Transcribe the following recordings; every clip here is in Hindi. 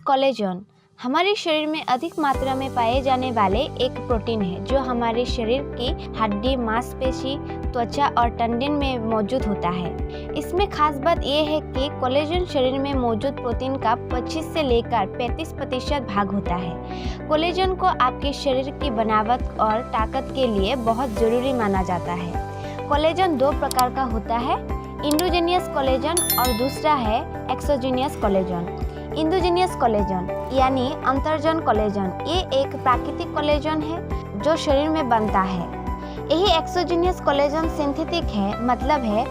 कोलेजन हमारे शरीर में अधिक मात्रा में पाए जाने वाले एक प्रोटीन है जो हमारे शरीर की हड्डी, मांसपेशी, त्वचा और टंडन में मौजूद होता है। इसमें खास बात यह है कि कोलेजन शरीर में मौजूद प्रोटीन का 25 से लेकर 35% भाग होता है। कोलेजन को आपके शरीर की बनावट और ताकत के लिए बहुत ज़रूरी माना जाता है। कोलेजन दो प्रकार का होता है, इंडोजेनियस कोलेजन और दूसरा है एक्सोजेनियस कोलेजन। इंडोजेनियस कोलेजन यानी अंतर्जन कोलेजन ये एक प्राकृतिक कोलेजन है जो शरीर में बनता है। यही एक्सोजेनियस कोलेजन सिंथेटिक है, मतलब है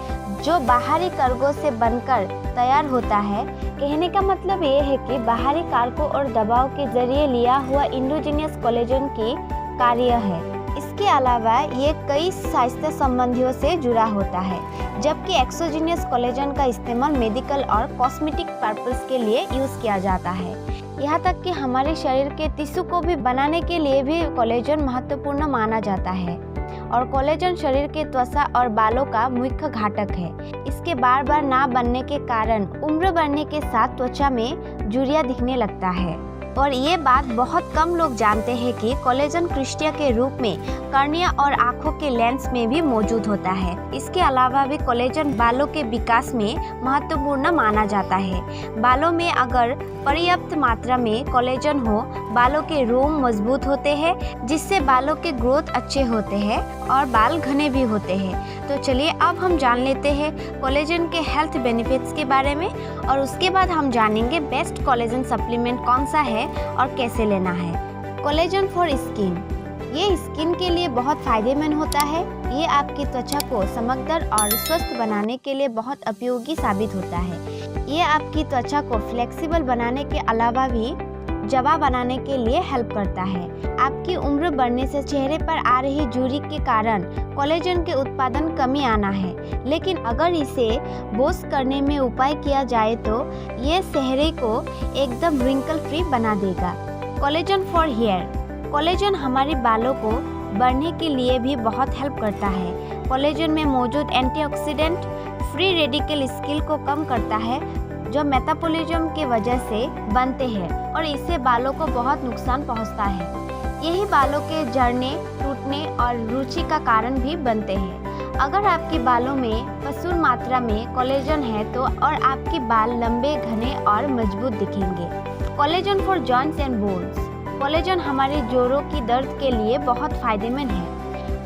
जो बाहरी कारकों से बनकर तैयार होता है। कहने का मतलब ये है कि बाहरी कारकों और दबाव के जरिए लिया हुआ इंडोजेनियस कोलेजन की कार्य है। इसके अलावा ये कई स्वास्थ्य संबंधियों से जुड़ा होता है, जबकि एक्सोजेनियस कोलेजन का इस्तेमाल मेडिकल और कॉस्मेटिक पर्पस के लिए यूज़ किया जाता है। यहाँ तक कि हमारे शरीर के टिश्यू को भी बनाने के लिए भी कोलेजन महत्वपूर्ण माना जाता है। और कोलेजन शरीर के त्वचा और बालों का मुख्य घटक है। इसके बार बार ना बनने के कारण उम्र बढ़ने के साथ त्वचा में झुर्रियां दिखने लगता है। और ये बात बहुत कम लोग जानते हैं कि कोलेजन क्रिस्टल के रूप में कर्निया और आँखों के लेंस में भी मौजूद होता है। इसके अलावा भी कोलेजन बालों के विकास में महत्वपूर्ण माना जाता है। बालों में अगर पर्याप्त मात्रा में कोलेजन हो, बालों के रोम मजबूत होते हैं, जिससे बालों के ग्रोथ अच्छे होते हैं और बाल घने भी होते हैं। तो चलिए अब हम जान लेते हैं कोलेजन के हेल्थ बेनिफिट्स के बारे में, और उसके बाद हम जानेंगे बेस्ट कोलेजन सप्लीमेंट कौन सा है और कैसे लेना है। कोलेजन फॉर स्किन, ये स्किन के लिए बहुत फायदेमंद होता है। ये आपकी त्वचा को चमकदार और स्वस्थ बनाने के लिए बहुत उपयोगी साबित होता है। ये आपकी त्वचा को फ्लेक्सिबल बनाने के अलावा भी जवा बनाने के लिए हेल्प करता है। आपकी उम्र बढ़ने से चेहरे पर आ रही झुर्री के कारण कोलेजन के उत्पादन कमी आना है, लेकिन अगर इसे बोस करने में उपाय किया जाए तो ये चेहरे को एकदम रिंकल फ्री बना देगा। कोलेजन फॉर हेयर, कोलेजन हमारे बालों को बढ़ने के लिए भी बहुत हेल्प करता है। कोलेजन में मौजूद एंटीऑक्सीडेंट फ्री रेडिकल स्किल को कम करता है जो मेटाबॉलिज्म के वजह से बनते हैं और इससे बालों को बहुत नुकसान पहुंचता है। यही बालों के झड़ने, टूटने और रुचि का कारण भी बनते हैं। अगर आपके बालों में प्रचुर मात्रा में कोलेजन है तो और आपके बाल लंबे, घने और मजबूत दिखेंगे। Collagen for joints and bones, collagen हमारे जोड़ों की दर्द के लिए बहुत फायदेमंद है।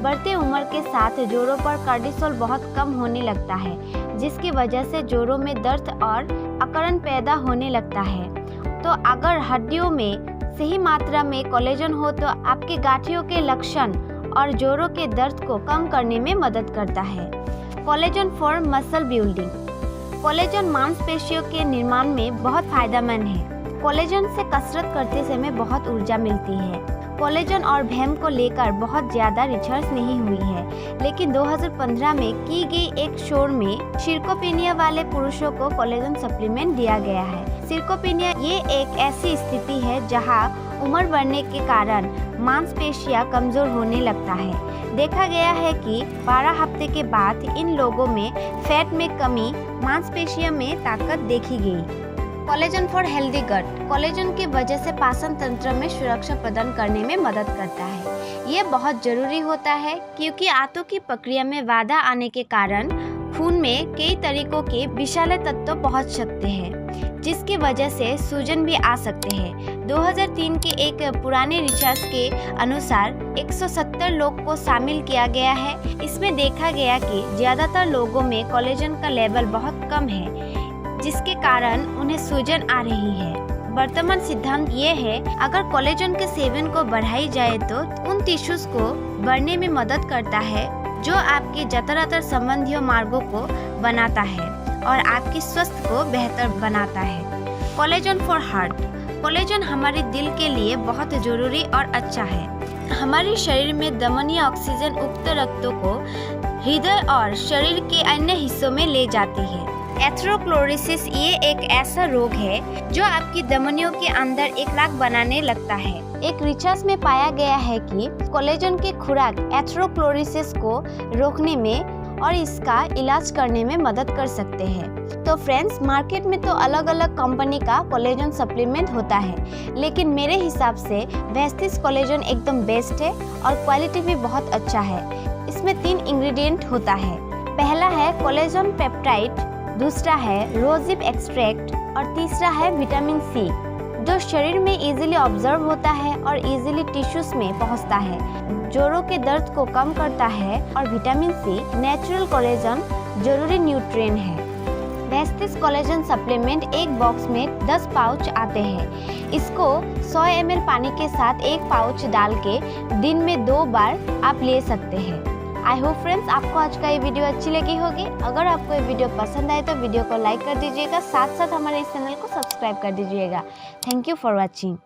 बढ़ते उम्र के साथ जोड़ों पर कार्टिसोल बहुत कम होने लगता है, जिसकी वजह से जोड़ों में दर्द और अकड़न पैदा होने लगता है। तो अगर हड्डियों में सही मात्रा में कोलेजन हो तो आपके गांठियों के लक्षण और जोड़ों के दर्द को कम करने में मदद करता है। Collagen for muscle building, collagen मांसपेशियों के निर्माण में बहुत फायदेमंद है। कोलेजन से कसरत करते समय बहुत ऊर्जा मिलती है। कोलेजन और भैम को लेकर बहुत ज़्यादा रिसर्च नहीं हुई है, लेकिन 2015 में की गई एक शोध में सिरकोपेनिया वाले पुरुषों को कोलेजन सप्लीमेंट दिया गया है। सिरकोपेनिया ये एक ऐसी स्थिति है जहां उम्र बढ़ने के कारण मांसपेशियां कमज़ोर होने लगता है। देखा गया है कि 12 हफ्ते के बाद इन लोगों में फैट में कमी, मांसपेशियों में ताकत देखी गई। Collagen for healthy gut, collagen की वजह से पाचन तंत्र में सुरक्षा प्रदान करने में मदद करता है। ये बहुत जरूरी होता है क्योंकि आंतों की प्रक्रिया में बाधा आने के कारण खून में कई तरीकों के विषैले तत्व पहुंच सकते हैं, जिसकी वजह से सूजन भी आ सकते हैं। 2003 के एक पुराने रिसर्च के अनुसार 170 लोग को शामिल किया गया है। इसमें देखा गया कि ज़्यादातर लोगों में कोलेजन का लेवल बहुत कम है, जिसके कारण उन्हें सूजन आ रही है। वर्तमान सिद्धांत ये है, अगर कोलेजन के सेवन को बढ़ाई जाए तो उन टिश्यूज को बढ़ने में मदद करता है जो आपके ज्यादातर संबंधी मार्गों को बनाता है और आपकी स्वास्थ्य को बेहतर बनाता है। कोलेजन फॉर हार्ट, कोलेजन हमारे दिल के लिए बहुत जरूरी और अच्छा है। हमारे शरीर में धमनी ऑक्सीजन युक्त रक्तों को हृदय और शरीर के अन्य हिस्सों में ले जाती है। एथेरोस्क्लेरोसिस ये एक ऐसा रोग है जो आपकी धमनियों के अंदर एक लाख बनाने लगता है। एक रिसर्च में पाया गया है कि कोलेजन की खुराक एथेरोस्क्लेरोसिस को रोकने में और इसका इलाज करने में मदद कर सकते हैं। तो तो फ्रेंड्स, मार्केट में तो अलग अलग कंपनी का कोलेजन सप्लीमेंट होता है, लेकिन मेरे हिसाब से वेस्टिज कोलेजन एकदम बेस्ट है और क्वालिटी भी बहुत अच्छा है। इसमें 3 इंग्रेडिएंट होता है। पहला है कोलेजन पेप्टाइड, दूसरा है रोजिप एक्सट्रैक्ट और तीसरा है विटामिन सी, जो शरीर में इजीली ऑब्जर्व होता है और इजीली टिश्यूज में पहुंचता है, जोड़ों के दर्द को कम करता है। और विटामिन सी नेचुरल कोलेजन जरूरी न्यूट्रिएंट है। वेस्टिज कोलेजन सप्लीमेंट एक बॉक्स में 10 पाउच आते हैं। इसको 100 ml पानी के साथ एक पाउच डाल के दिन में 2 बार आप ले सकते हैं। आई होप फ्रेंड्स आपको आज का ये वीडियो अच्छी लगी होगी। अगर आपको ये वीडियो पसंद आए तो वीडियो को लाइक कर दीजिएगा, साथ साथ हमारे इस चैनल को सब्सक्राइब कर दीजिएगा। Thank you for watching.